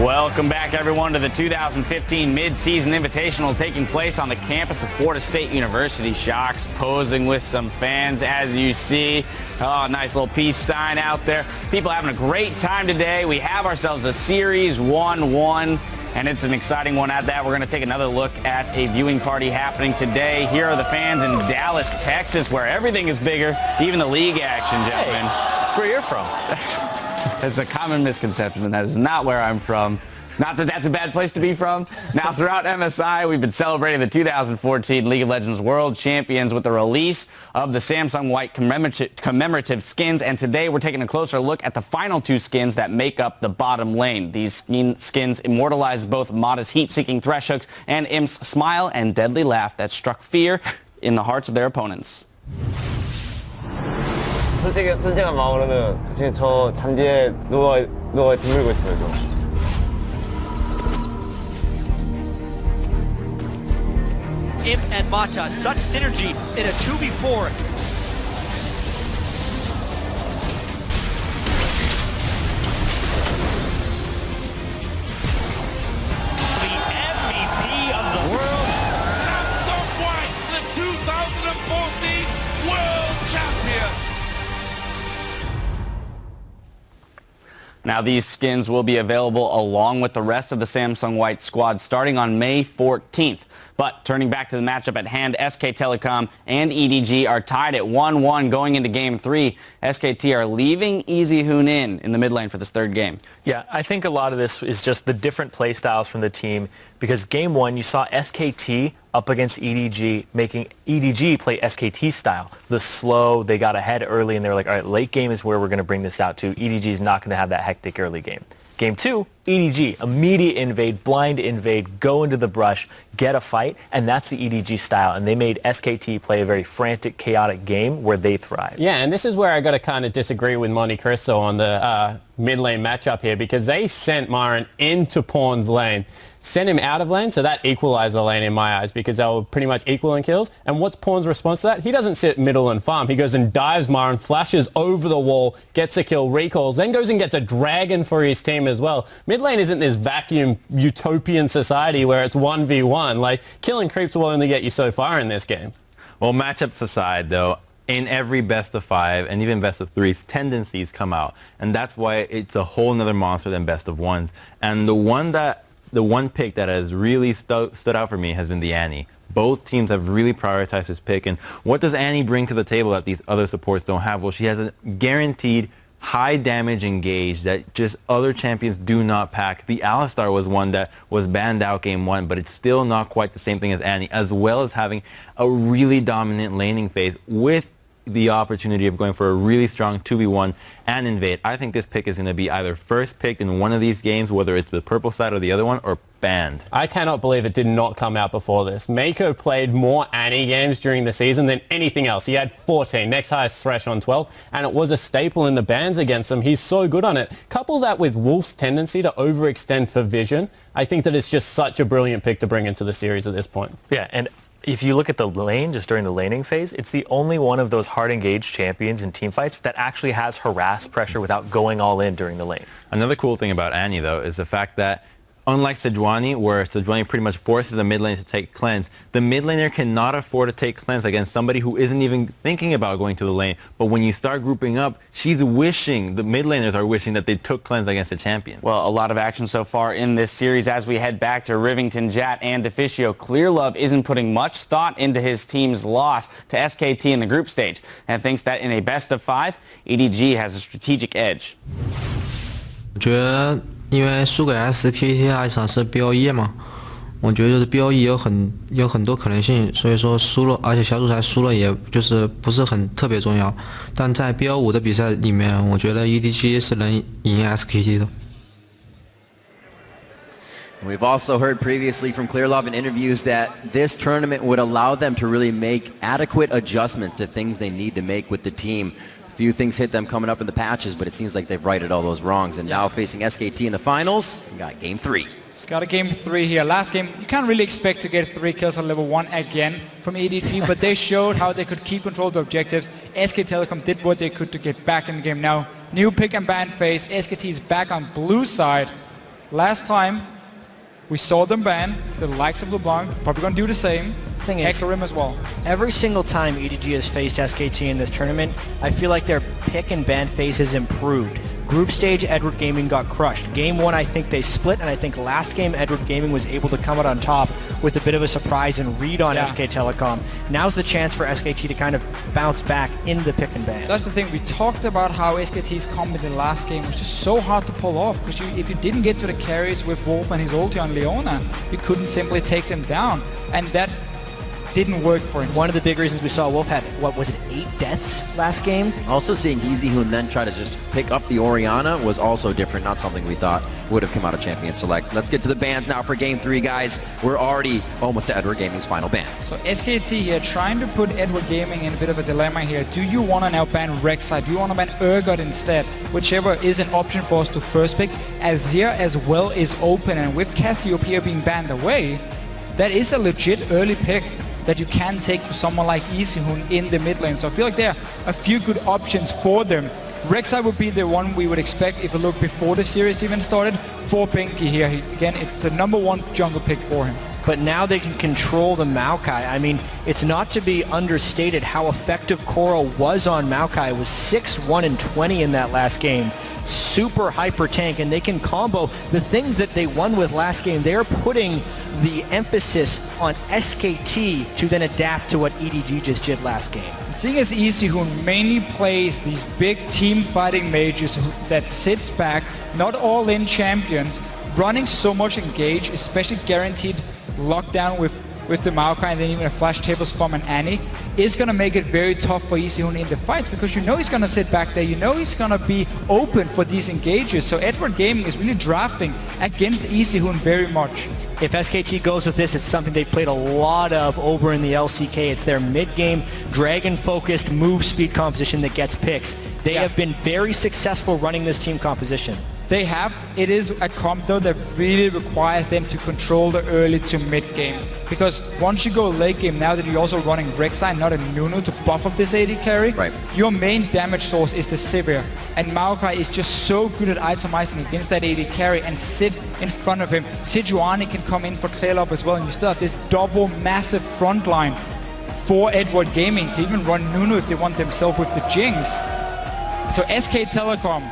Welcome back, everyone, to the 2015 Mid-Season Invitational taking place on the campus of Florida State University. Shocks posing with some fans, as you see. Oh, nice little peace sign out there. People having a great time today. We have ourselves a Series 1-1, and it's an exciting one at that. We're going to take another look at a viewing party happening today. Here are the fans in Dallas, Texas, where everything is bigger, even the league action, gentlemen. Hey, that's where you're from. It's a common misconception, and that is not where I'm from. Not that that's a bad place to be from. Now, throughout MSI, we've been celebrating the 2014 League of Legends World Champions with the release of the Samsung White commemorative skins, and today we're taking a closer look at the final two skins that make up the bottom lane. These skins immortalize both Mata's heat-seeking Threshook's and Imp's smile and deadly laugh that struck fear in the hearts of their opponents. 솔직한 마음으로는 지금 저 잔디에 누워 뒹굴고 있어요. Imp and Mata, such synergy in a 2v4. The MVP of the world, Samsung White, the 2014 World Champion. Now, these skins will be available along with the rest of the Samsung White squad starting on May 14th. But turning back to the matchup at hand, SK Telecom and EDG are tied at 1-1 going into Game 3. SKT are leaving Easy Hoon in the mid lane for this third game. Yeah, I think a lot of this is just the different play styles from the team, because Game 1 you saw SKT up against EDG, making EDG play SKT style. The slow, they got ahead early, and they were like, all right, late game is where we're going to bring this out to. EDG is not going to have that hectic early game. Game 2, EDG, immediate invade, blind invade, go into the brush, get a fight, and that's the EDG style. And they made SKT play a very frantic, chaotic game where they thrive. Yeah, and this is where I got to kind of disagree with Monte Cristo on the mid lane matchup here, because they sent Myron into Pawn's lane, sent him out of lane, so that equalized the lane in my eyes, because they were pretty much equal in kills. And what's Pawn's response to that? He doesn't sit middle and farm. He goes and dives Myron, flashes over the wall, gets a kill, recalls, then goes and gets a dragon for his team as well. Mid lane isn't this vacuum utopian society where it's 1v1. Like, killing creeps will only get you so far in this game. Well, matchups aside, though, in every best of 5 and even best of 3s, tendencies come out. And that's why it's a whole nother monster than best of 1s. And the one pick that has really stood out for me has been the Annie. Both teams have really prioritized this pick. And what does Annie bring to the table that these other supports don't have? Well, she has a guaranteed high damage engage that just other champions do not pack. The Alistar was one that was banned out Game 1, but it's still not quite the same thing as Annie, as well as having a really dominant laning phase with the opportunity of going for a really strong 2v1 and invade. I think this pick is going to be either first picked in one of these games, whether it's the purple side or the other one, or banned. I cannot believe it did not come out before this. Mako played more Annie games during the season than anything else. He had 14, next highest thresh on 12, and it was a staple in the bans against him. He's so good on it. Couple that with Wolf's tendency to overextend for vision, I think that it's just such a brilliant pick to bring into the series at this point. Yeah, and if you look at the lane, just during the laning phase, it's the only one of those hard engaged champions in teamfights that actually has harass pressure without going all in during the lane. Another cool thing about Annie, though, is the fact that unlike Sejuani, where Sejuani pretty much forces a mid lane to take cleanse, the mid laner cannot afford to take cleanse against somebody who isn't even thinking about going to the lane. But when you start grouping up, she's wishing, the mid laners are wishing that they took cleanse against a champion. Well, a lot of action so far in this series as we head back to Rivington, Jat, and Deficio. Clearlove isn't putting much thought into his team's loss to SKT in the group stage, and thinks that in a best of 5, EDG has a strategic edge. 我觉得因为输给 SKT 那一场是 BO1 嘛，我觉得就是 BO1 有很多可能性，所以说输了，而且小组赛输了也就是不是很特别重要。但在 BO5 的比赛里面，我觉得 EDG 是能赢 SKT 的。 We've also heard previously from Clearlove in interviews that this tournament would allow them to really make adequate adjustments to things they need to make with the team. A few things hit them coming up in the patches, but it seems like they've righted all those wrongs. And now facing SKT in the finals, we got Game 3. Just got a Game 3 here. Last game, you can't really expect to get 3 kills on level 1 again from EDG, but they showed how they could keep control of the objectives. SK Telecom did what they could to get back in the game. Now, new pick and ban phase. SKT is back on blue side. Last time we saw them ban the likes of LeBlanc, probably going to do the same. Thing is, Hecarim as well. Every single time EDG has faced SKT in this tournament, I feel like their pick and ban phase has improved. Group stage, Edward Gaming got crushed. Game 1, I think they split, and I think last game, Edward Gaming was able to come out on top with a bit of a surprise and read on SK Telecom. Now's the chance for SKT to kind of bounce back in the pick and ban. That's the thing. We talked about how SKT's comp in the last game was just so hard to pull off, because if you didn't get to the carries with Wolf and his ulti on Leona, you couldn't simply take them down. And that didn't work for him. One of the big reasons we saw Wolf had, what was it, 8 deaths last game? Also seeing EasyHoon then try to just pick up the Orianna was also different, not something we thought would have come out of Champion Select. Let's get to the bans now for Game 3, guys. We're already almost to Edward Gaming's final ban. So SKT here trying to put Edward Gaming in a bit of a dilemma here. Do you want to now ban Rek'Sai? Do you want to ban Urgot instead? Whichever is an option for us to first pick. Azir as well is open, and with Cassiopeia being banned away, that is a legit early pick that you can take for someone like EasyHoon in the mid lane. So I feel like there are a few good options for them. Rek'Sai would be the one we would expect if we look before the series even started for Binky here. Again, it's the #1 jungle pick for him. But now they can control the Maokai. I mean, it's not to be understated how effective Koro was on Maokai. It was 6, 1, and 20 in that last game. Super hyper tank, and they can combo the things that they won with last game. They're putting the emphasis on SKT to then adapt to what EDG just did last game. Seeing as EasyHoon mainly plays these big team fighting mages that sits back, not all in champions, running so much engage, especially guaranteed lockdown with the Maokai and then even a flash table spam and Annie, is going to make it very tough for EasyHoon in the fights, because you know he's going to sit back there, you know he's going to be open for these engages. So Edward Gaming is really drafting against EasyHoon very much. If SKT goes with this, it's something they played a lot of over in the LCK. It's their mid-game, dragon-focused move speed composition that gets picks. They have been very successful running this team composition. They have. It is a comp though that really requires them to control the early to mid game, because once you go late game, now that you're also running Rek'Sai, not a Nunu to buff up this AD carry, your main damage source is the Sivir, and Maokai is just so good at itemizing against that AD carry and sit in front of him. Sejuani can come in for clear up as well, and you still have this double massive front line for Edward Gaming. Can even run Nunu if they want themselves with the Jinx. So SK Telecom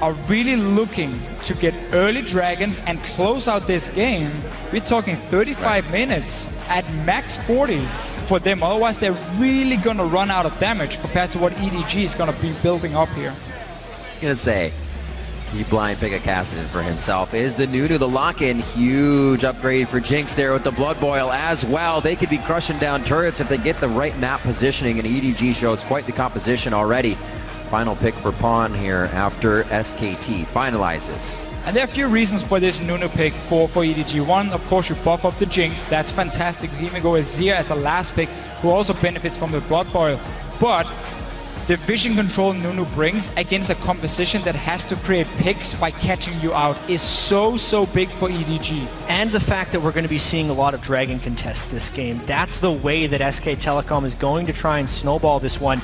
are really looking to get early dragons and close out this game. We're talking 35 minutes at max 40 for them. Otherwise, they're really going to run out of damage compared to what EDG is going to be building up here. I was going to say, he blind pick a Kassadin for himself. Is the Nunu the lock-in? Huge upgrade for Jinx there with the Blood Boil as well. They could be crushing down turrets if they get the right map positioning, and EDG shows quite the composition already. Final pick for Pawn here after SKT finalizes. And there are a few reasons for this Nunu pick for EDG. One, of course, you buff up the Jinx. That's fantastic. You can even go as Zia as a last pick, who also benefits from the Blood Boil. But the vision control Nunu brings against a composition that has to create picks by catching you out is so big for EDG. And the fact that we're going to be seeing a lot of Dragon contests this game. That's the way that SK Telecom is going to try and snowball this one.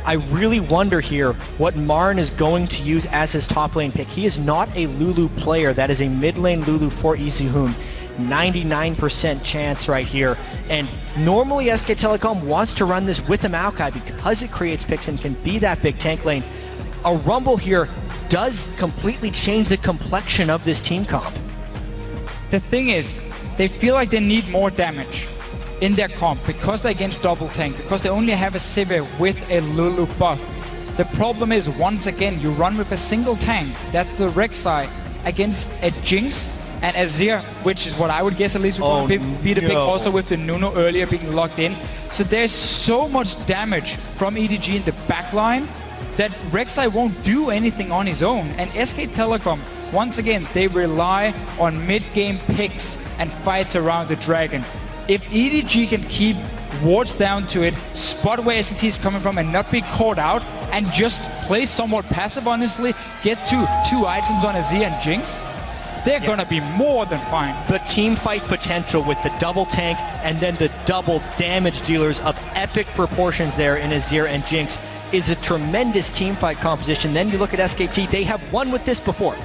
I really wonder here what Marn is going to use as his top lane pick. He is not a Lulu player. That is a mid lane Lulu for EasyHoon. 99% chance right here. And normally SK Telecom wants to run this with a Maokai because it creates picks and can be that big tank lane. A Rumble here does completely change the complexion of this team comp. The thing is, they feel like they need more damage in their comp because they're against double tank, because they only have a Sivir with a Lulu buff. The problem is, once again, you run with a single tank. That's the Rek'Sai against a Jinx and Azir, which is what I would guess at least would be the pick, also with the Nunu earlier being locked in. So there's so much damage from EDG in the backline that Rek'Sai won't do anything on his own. And SK Telecom, once again, they rely on mid-game picks and fights around the Dragon. If EDG can keep wards down to it, spot where SKT is coming from and not be caught out, and just play somewhat passive honestly, get to 2 items on Azir and Jinx, they're gonna be more than fine. The team fight potential with the double tank and then the double damage dealers of epic proportions there in Azir and Jinx is a tremendous team fight composition. Then you look at SKT, they have won with this before.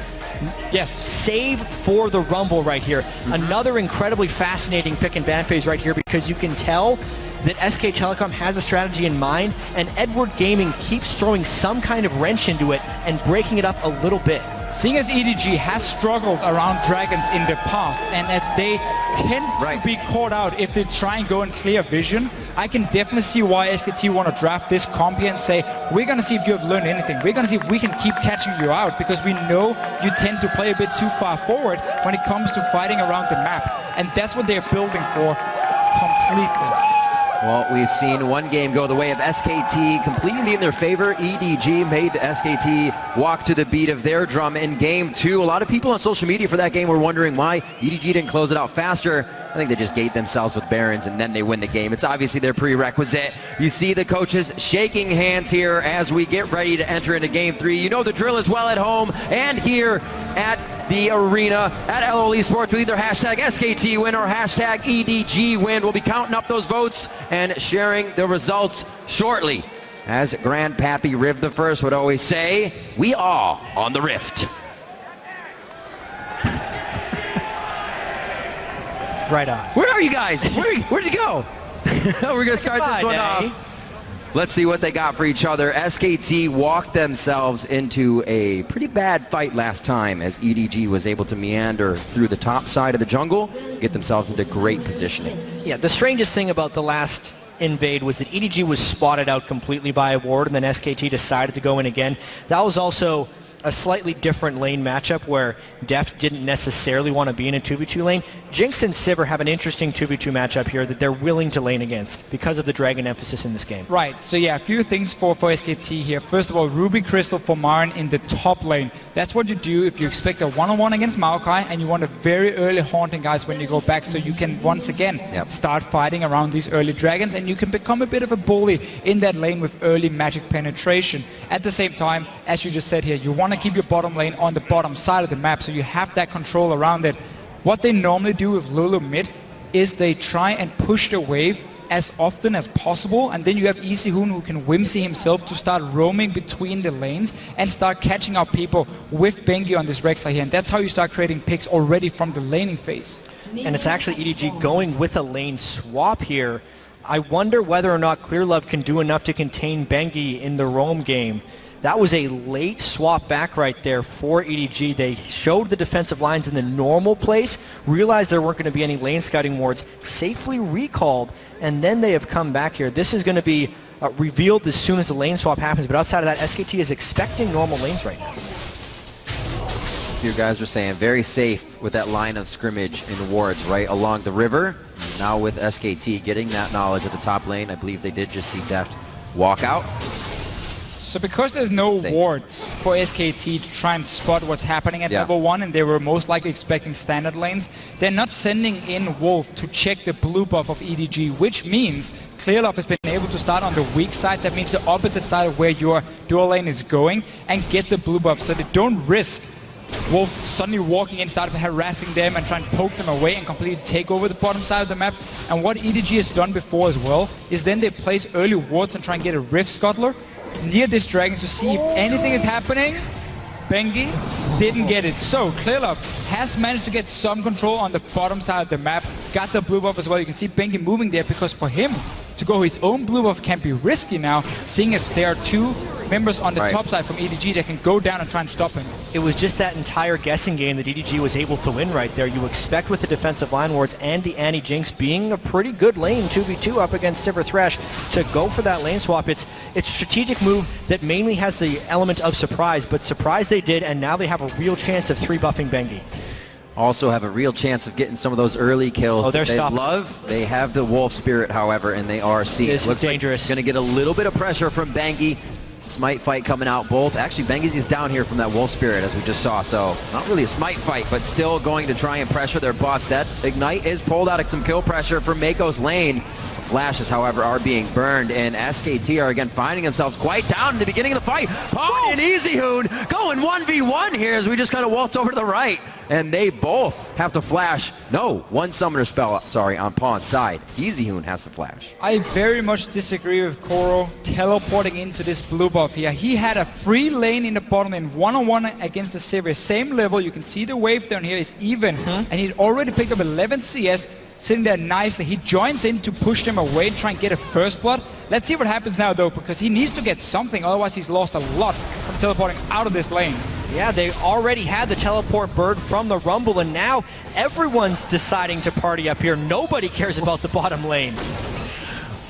Yes. Save for the Rumble right here. Another incredibly fascinating pick and ban phase right here, because you can tell that SK Telecom has a strategy in mind, and Edward Gaming keeps throwing some kind of wrench into it and breaking it up a little bit. Seeing as EDG has struggled around dragons in the past, and that they tend to be caught out if they try and go in clear vision, I can definitely see why SKT want to draft this comp here and say, we're going to see if you have learned anything. We're going to see if we can keep catching you out, because we know you tend to play a bit too far forward when it comes to fighting around the map. And that's what they're building for completely. Well, we've seen one game go the way of SKT completely in their favor. EDG made SKT walk to the beat of their drum in game 2. A lot of people on social media for that game were wondering why EDG didn't close it out faster. I think they just gate themselves with Barons and then they win the game. It's obviously their prerequisite. You see the coaches shaking hands here as we get ready to enter into game 3. You know the drill as well at home and here at the arena at LOL Esports with either hashtag SKT win or hashtag EDG win. We'll be counting up those votes and sharing the results shortly. As Grandpappy Riv the First would always say, we are on the rift. Right on. Where are you guys? Where'd you go? We're gonna start this one off. Let's see what they got for each other. SKT walked themselves into a pretty bad fight last time as EDG was able to meander through the top side of the jungle, get themselves into great positioning. Yeah, the strangest thing about the last invade was that EDG was spotted out completely by a ward, and then SKT decided to go in again. That was also a slightly different lane matchup where Deft didn't necessarily want to be in a 2v2 lane. Jinx and Sivir have an interesting 2v2 matchup here that they're willing to lane against because of the Dragon emphasis in this game. Right, so yeah, a few things for SKT here. First of all, Ruby Crystal for Marin in the top lane. That's what you do if you expect a one-on-one against Maokai and you want a very early haunting guys when you go back, so you can once again start fighting around these early dragons and you can become a bit of a bully in that lane with early magic penetration. At the same time, as you just said here, you want to keep your bottom lane on the bottom side of the map so you have that control around it. What they normally do with Lulu mid is they try and push the wave as often as possible, and then you have EasyHoon who can whimsy himself to start roaming between the lanes and start catching up people with Bengi on this Rek'Sai here, and that's how you start creating picks already from the laning phase. And it's actually EDG going with a lane swap here. I wonder whether or not Clearlove can do enough to contain Bengi in the roam game. That was a late swap back right there for EDG. They showed the defensive lines in the normal place, realized there weren't going to be any lane scouting wards, safely recalled, and then they have come back here. This is going to be revealed as soon as the lane swap happens, but outside of that, SKT is expecting normal lanes right now. You guys were saying very safe with that line of scrimmage in wards right along the river. Now with SKT getting that knowledge at the top lane, I believe they did just see Deft walk out. So because there's no wards for SKT to try and spot what's happening at level 1, and they were most likely expecting standard lanes, they're not sending in Wolf to check the blue buff of EDG, which means Clearlove has been able to start on the weak side. That means the opposite side of where your dual lane is going, and get the blue buff so they don't risk Wolf suddenly walking in, start harassing them and trying to poke them away and completely take over the bottom side of the map. And what EDG has done before as well is then they place early wards and try and get a Rift Scuttler near this dragon to see if anything is happening. Bengi didn't get it. So Clearlove has managed to get some control on the bottom side of the map, got the blue buff as well. You can see Bengi moving there because for him to go his own blue buff can be risky now, seeing as there are two members on the top side from EDG that can go down and try and stop him. It was just that entire guessing game that EDG was able to win right there. You expect with the defensive line wards and the anti-Jinx being a pretty good lane 2v2 up against Sivir Thresh to go for that lane swap. It's a strategic move that mainly has the element of surprise, but surprise they did, and now they have a real chance of 3-buffing Bengi. Also have a real chance of getting some of those early kills that they love. They have the Wolf Spirit, however, and they are seen. This is dangerous. Going to get a little bit of pressure from Bengi. Smite fight coming out both. Actually, Bengi's is down here from that Wolf Spirit, as we just saw, so not really a smite fight, but still going to try and pressure their buffs. That Ignite is pulled out of some kill pressure from Mako's lane. Flashes, however, are being burned, and SKT are again finding themselves quite down in the beginning of the fight. Pawn and EasyHoon going 1v1 here as we just kind of waltz over to the right, and they both have to flash. No, one summoner spell, sorry, on Pawn's side. EasyHoon has to flash. I very much disagree with Koro teleporting into this blue buff here. He had a free lane in the bottom lane, one-on-one against the Sivir. Same level, you can see the wave down here is even, and he'd already picked up 11 CS, sitting there nicely. He joins in to push them away and try and get a first blood. Let's see what happens now though, because he needs to get something, otherwise he's lost a lot from teleporting out of this lane. Yeah, they already had the teleport bird from the Rumble, and now everyone's deciding to party up here. Nobody cares about the bottom lane.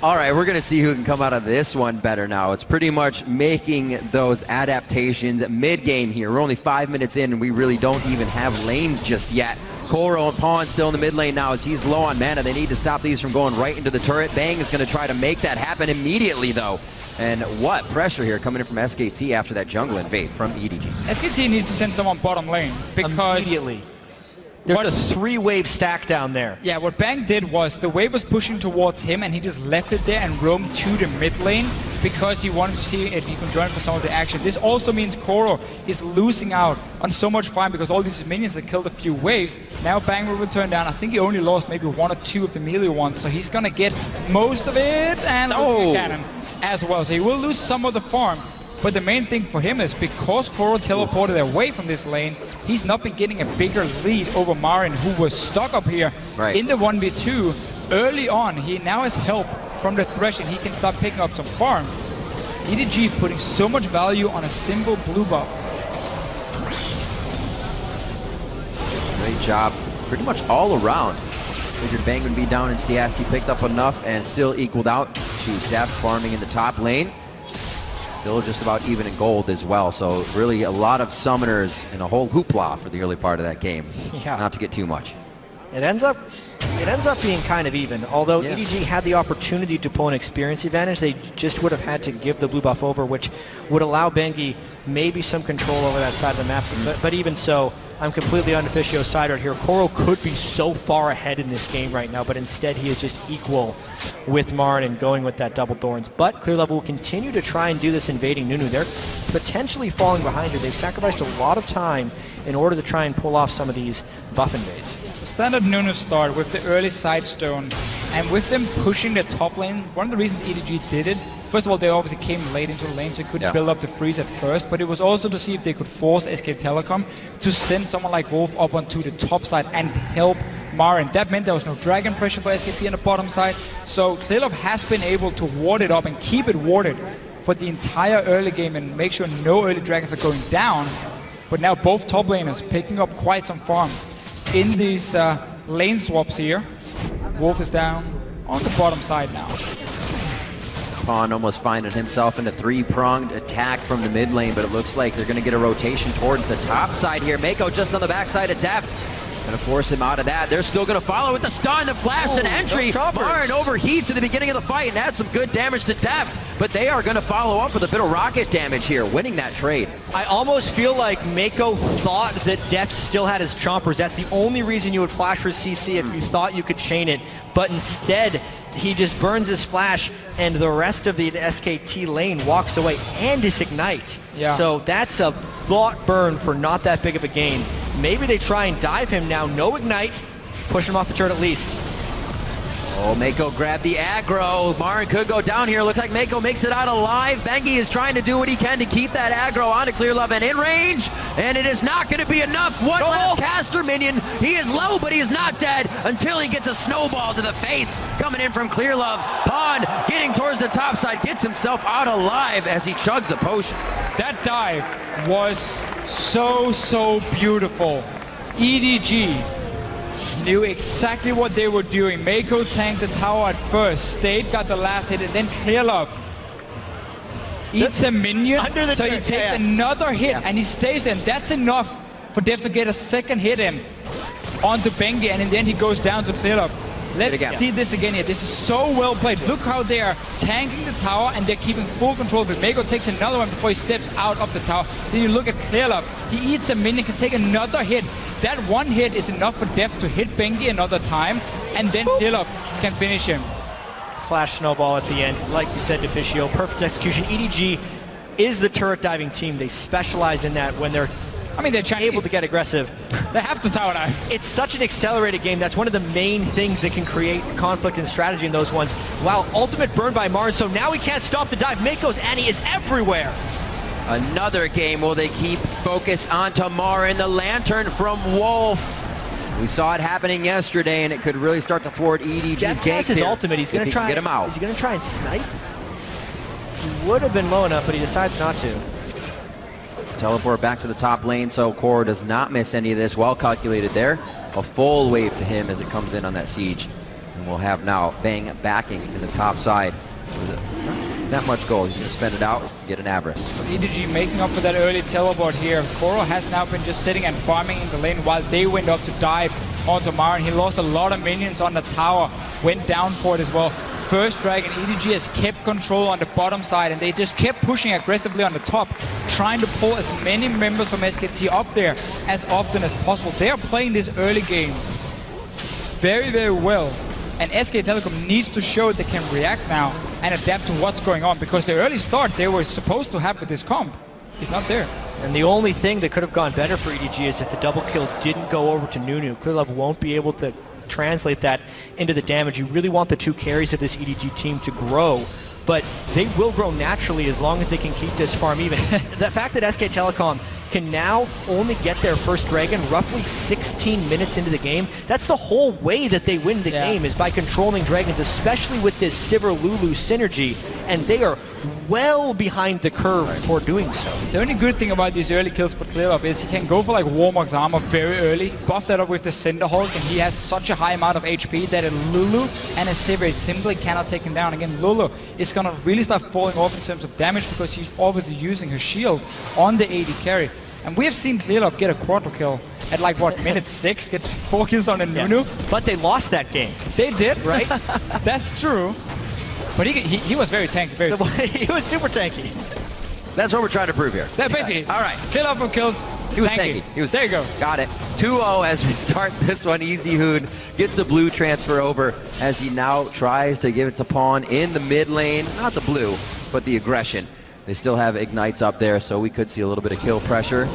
All right, we're going to see who can come out of this one better now. It's pretty much making those adaptations mid-game here. We're only 5 minutes in, and we really don't even have lanes just yet. Koro and Pawn still in the mid lane now as he's low on mana. They need to stop these from going right into the turret. Bang is going to try to make that happen immediately, though. And what pressure here coming in from SKT after that jungle invade from EDG. SKT needs to send someone bottom lane because... Immediately. There's a 3-wave stack down there. Yeah, what Bang did was the wave was pushing towards him and he just left it there and roamed to the mid lane because he wanted to see if he could join for some of the action. This also means Koro is losing out on so much farm because all these minions have killed a few waves. Now Bang will return down. I think he only lost maybe 1 or 2 of the melee ones, so he's gonna get most of it and the cannon as well. So he will lose some of the farm. But the main thing for him is because Koro teleported away from this lane, he's not been getting a bigger lead over Marin, who was stuck up here in the 1v2 early on. He now has help from the Thresh and he can start picking up some farm. EDG putting so much value on a simple blue buff. Great job pretty much all around. Figured Bang would be down in CS. He picked up enough and still equaled out to Def farming in the top lane. Still just about even in gold as well, so really a lot of summoners and a whole hoopla for the early part of that game. Yeah. Not to get too much. It ends up being kind of even. Although EDG had the opportunity to pull an experience advantage, they just would have had to give the blue buff over, which would allow Bengi maybe some control over that side of the map. But even so, I'm completely unofficial side right here. Koro could be so far ahead in this game right now, but instead he is just equal with Marin and going with that double thorns. But Clear Love will continue to try and do this invading Nunu. They're potentially falling behind here. They've sacrificed a lot of time in order to try and pull off some of these buff invades. The standard Nunu start with the early side stone and with them pushing the top lane, one of the reasons EDG did it, first of all, they obviously came late into the lane, so they couldn't build up the freeze at first, but it was also to see if they could force SK Telecom to send someone like Wolf up onto the top side and help Marin. That meant there was no dragon pressure for SKT on the bottom side, so Clear Love has been able to ward it up and keep it warded for the entire early game and make sure no early dragons are going down. But now both top laners picking up quite some farm in these lane swaps here. Wolf is down on the bottom side now. Pawn almost finding himself in a 3-pronged attack from the mid lane, but it looks like they're going to get a rotation towards the top side here. Mako just on the backside of Deft. Going to force him out of that. They're still going to follow with the stun, the flash, and entry. Marin overheats at the beginning of the fight and adds some good damage to Deft, but they are going to follow up with a bit of rocket damage here, winning that trade. I almost feel like Mako thought that Deft still had his chompers. That's the only reason you would flash for CC if you thought you could chain it, but instead he just burns his flash and the rest of the SKT lane walks away and his ignite. So that's a thought burn for not that big of a gain. Maybe they try and dive him now. No ignite. Push him off the turret at least. Oh, Mako grabbed the aggro. Marin could go down here. Looks like Mako makes it out alive. Bengi is trying to do what he can to keep that aggro onto Clear Love and in range. And it is not going to be enough. One last caster minion. He is low, but he is not dead until he gets a snowball to the face coming in from Clear Love. Pawn getting towards the top side. Gets himself out alive as he chugs the potion. That dive was so beautiful. EDG knew exactly what they were doing. Mako tanked the tower at first. Stade got the last hit, and then Clear Love eats a minion, so he takes another hit, and he stays there. And that's enough for Dev to get a second hit in onto Bengi, and in the end he goes down to Clear Love. Let's see this again here. This is so well played. Look how they are tanking the tower and they're keeping full control of it. Mako takes another one before he steps out of the tower. Then you look at Clear Love. He eats a minion, can take another hit. That one hit is enough for Def to hit Bengi another time, and then Clear Love can finish him. flash snowball at the end. Like you said, Deficio, perfect execution. EDG is the turret diving team. They specialize in that when they're able to get aggressive. They have to tower dive. It's such an accelerated game. That's one of the main things that can create conflict and strategy in those ones. Wow, ultimate burn by Marn, so now he can't stop the dive. Mako's Annie is everywhere. Another game. Will they keep focus onto Marin? The lantern from Wolf. We saw it happening yesterday, and it could really start to thwart EDG's game. That's his ultimate. He's going to try. Get him out. Is he going to try and snipe? He would have been low enough, but he decides not to. Teleport back to the top lane, so Koro does not miss any of this. Well calculated there. A full wave to him as it comes in on that siege. And we'll have now Bang backing in the top side. With that much gold. He's going to spend it out, get an Avarice. EDG making up for that early teleport here. Koro has now been just sitting and farming in the lane while they went up to dive onto Marin. He lost a lot of minions on the tower, went down for it as well. First Dragon, EDG has kept control on the bottom side, and they just kept pushing aggressively on the top, trying to pull as many members from SKT up there as often as possible. They are playing this early game very, very well, and SK Telecom needs to show they can react now and adapt to what's going on, because the early start they were supposed to have with this comp is not there. And the only thing that could have gone better for EDG is if the double kill didn't go over to Nunu. Clearlove won't be able to translate that into the damage. You really want the two carries of this EDG team to grow, but they will grow naturally as long as they can keep this farm even. The fact that SK Telecom can now only get their first dragon roughly 16 minutes into the game, that's the whole way that they win the game, is by controlling dragons, especially with this Sivir Lulu synergy, and they are well behind the curve for doing so. The only good thing about these early kills for Clearlove is he can go for like Warmock's armor very early, buff that up with the Cinderhulk, and he has such a high amount of HP that a Lulu and a Sivir simply cannot take him down. Again, Lulu is going to really start falling off in terms of damage because she's obviously using her shield on the AD carry. And we have seen Clearlove get a quarter kill at like, what, minute 6, gets 4 kills on a Nunu. But they lost that game. They did, right? That's true. But he was very tanky, he was super tanky. That's what we're trying to prove here. Yeah, basically. All right. Clearlove from kills. He was tanky. He was there you go. Got it. 2-0 as we start this one. EasyHoon gets the blue transfer over as he now tries to give it to Pawn in the mid lane. Not the blue, but the aggression. They still have Ignites up there, so we could see a little bit of kill pressure.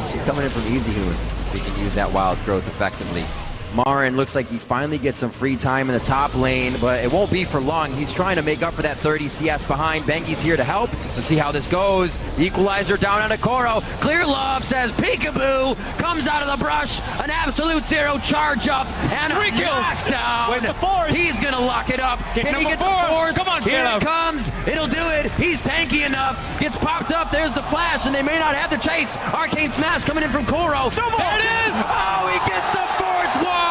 See coming in from EasyHoon. We can use that wild growth effectively. Marin looks like he finally gets some free time in the top lane, but it won't be for long. He's trying to make up for that 30 CS behind. Bengi's here to help. Let's see how this goes. The equalizer down on a Koro. Clearlove says peekaboo, comes out of the brush, an absolute zero charge up, and a knockdown. Where's the fourth? He's gonna lock it up. Can he get the fourth? Come on, here it comes. It'll do it. He's tanky enough. Gets popped up. There's the flash, and they may not have the chase. Arcane Smash coming in from Koro. Snowball. There it is. Oh, he gets the fourth one.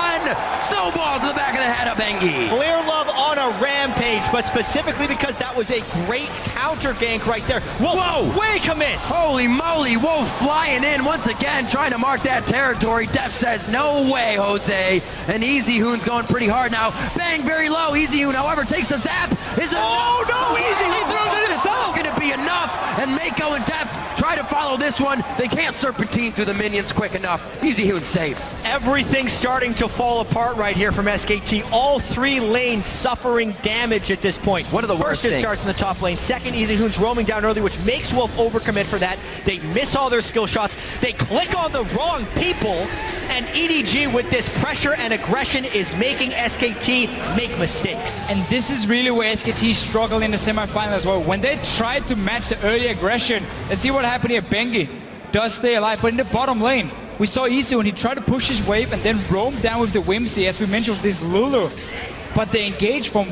Snowball to the back of the head of Bengi. Clearlove on a rampage, but specifically because that was a great counter gank right there. Whoa! Way commits! Holy moly, Wolf flying in once again, trying to mark that territory. Def says, no way, Jose. And EasyHoon's going pretty hard now. Bang, very low. EasyHoon, however, takes the zap. Oh, no, EasyHoon! He threw it himself. Going to be enough. And Mako and Def try to follow this one. They can't serpentine through the minions quick enough. EasyHoon's safe. Everything's starting to fall apart right here from SKT. All 3 lanes suffering damage at this point. One of the worst First, it starts in the top lane. Second, EasyHoon's roaming down early, which makes Wolf overcommit for that. They miss all their skill shots. They click on the wrong people. And EDG, with this pressure and aggression, is making SKT make mistakes. And this is really where SKT struggle in the semifinal as well. When they tried to match the early aggression, let's see what happened here. Bengi does stay alive, but in the bottom lane, we saw Easy when he tried to push his wave and then roam down with the Whimsy, as we mentioned with this Lulu. But they engage from